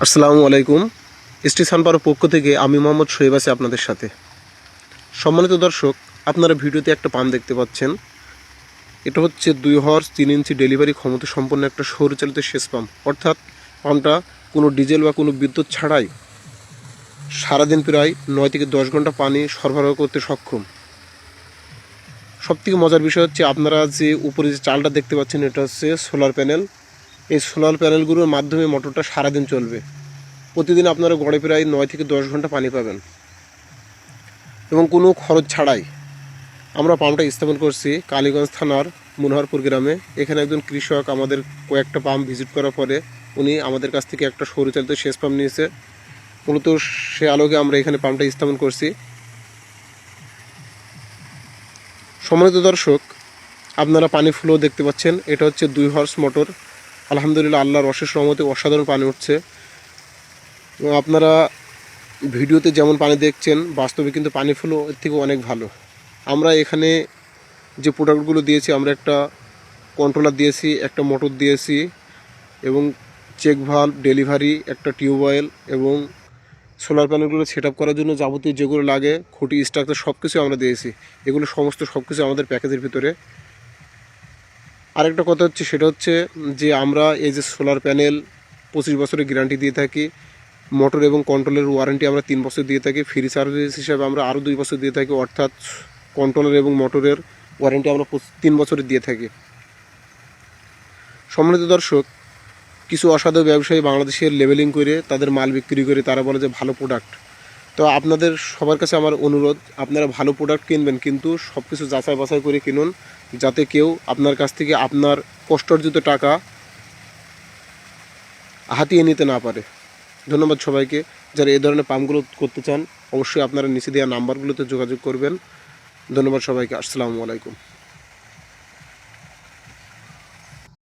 আসসালামু আলাইকুম। ST SunPower পক্ষ থেকে আমি মোহাম্মদ শোয়েব আছি আপনাদের সাথে। সম্মানিত দর্শক, আপনারা ভিডিওতে একটা পাম্প দেখতে পাচ্ছেন। এটা হচ্ছে 2 হর্স 3 ইঞ্চি ডেলিভারি ক্ষমতা সম্পন্ন একটা সৌরচালিত সেচ পাম্প। অর্থাৎ পাম্পটা কোনো ডিজেল বা কোনো বিদ্যুৎ ছাড়াই সারাদিন প্রায় 9 থেকে 10 ঘন্টা পানি সরবরাহ করতে সক্ষম। সবথেকে মজার বিষয় হচ্ছে, আপনারা যে উপরে যে চালটা দেখতে পাচ্ছেন, এটা হচ্ছে সোলার প্যানেল। এই সোলার প্যানেলগুলোর মাধ্যমে মোটরটা সারাদিন চলবে। প্রতিদিন আপনারা গড়ে প্রায় 9 থেকে 10 ঘন্টা পানি পাবেন এবং কোনো খরচ ছাড়াই। আমরা পাম্পটা স্থাপন করছি কালীগঞ্জ থানার মনোহরপুর গ্রামে। এখানে একজন কৃষক আমাদের কয়েকটা পাম্প ভিজিট করার পরে উনি আমাদের কাছ থেকে একটা সৌরচালিত সেচ পাম্প নিয়েছে। মূলত সে আলোকে আমরা এখানে পাম্পটা স্থাপন করছি। সম্মানিত দর্শক, আপনারা পানি ফ্লো দেখতে পাচ্ছেন। এটা হচ্ছে 2 হর্স মোটর। আলহামদুলিল্লাহ, আল্লাহর অশেষ রহমতে অসাধারণ পানি উঠছে। এবং আপনারা ভিডিওতে যেমন পানি দেখছেন, বাস্তবে কিন্তু পানি ফ্লো এর থেকে অনেক ভালো। আমরা এখানে যে প্রোডাক্টগুলো দিয়েছি, আমরা একটা কন্ট্রোলার দিয়েছি, একটা মোটর দিয়েছি এবং চেক ভাল্ব, ডেলিভারি, একটা টিউবওয়েল এবং সোলার প্যানেলগুলো সেট আপ করার জন্য যাবতীয় যেগুলো লাগে, খুঁটি, স্ট্রাকচার সব কিছু আমরা দিয়েছি। এগুলো সব কিছু আমাদের প্যাকেজের ভিতরে। আরেকটা কথা হচ্ছে, সেটা হচ্ছে যে আমরা এই যে সোলার প্যানেল 25 বছরের গ্যারান্টি দিয়ে থাকি। মোটর এবং কন্ট্রোলের ওয়ারেন্টি আমরা 3 বছর দিয়ে থাকি। ফ্রি সার্ভিস হিসাবে আমরা আরও 2 বছর দিয়ে থাকি। অর্থাৎ কন্ট্রোলার এবং মোটরের ওয়ারেন্টি আমরা 3 বছরের দিয়ে থাকি। সম্মানিত দর্শক, কিছু অসাধু ব্যবসায়ী বাংলাদেশের লেবেলিং করে তাদের মাল বিক্রি করে তারা বলে যে ভালো প্রোডাক্ট। তো আপনাদের সবার কাছে আমার অনুরোধ, আপনারা ভালো প্রোডাক্ট কিনবেন, কিন্তু সব কিছু যাচাই বাছাই করে কিনুন, যাতে কেউ আপনার কাছ থেকে আপনার কষ্টার্জিত টাকা হাতিয়ে নিতে না পারে। ধন্যবাদ সবাইকে। যারা এই ধরনের পাম্পগুলো করতে চান, অবশ্যই আপনারা নিচে দেওয়া নাম্বারগুলোতে যোগাযোগ করবেন। ধন্যবাদ সবাইকে। আসসালামু আলাইকুম।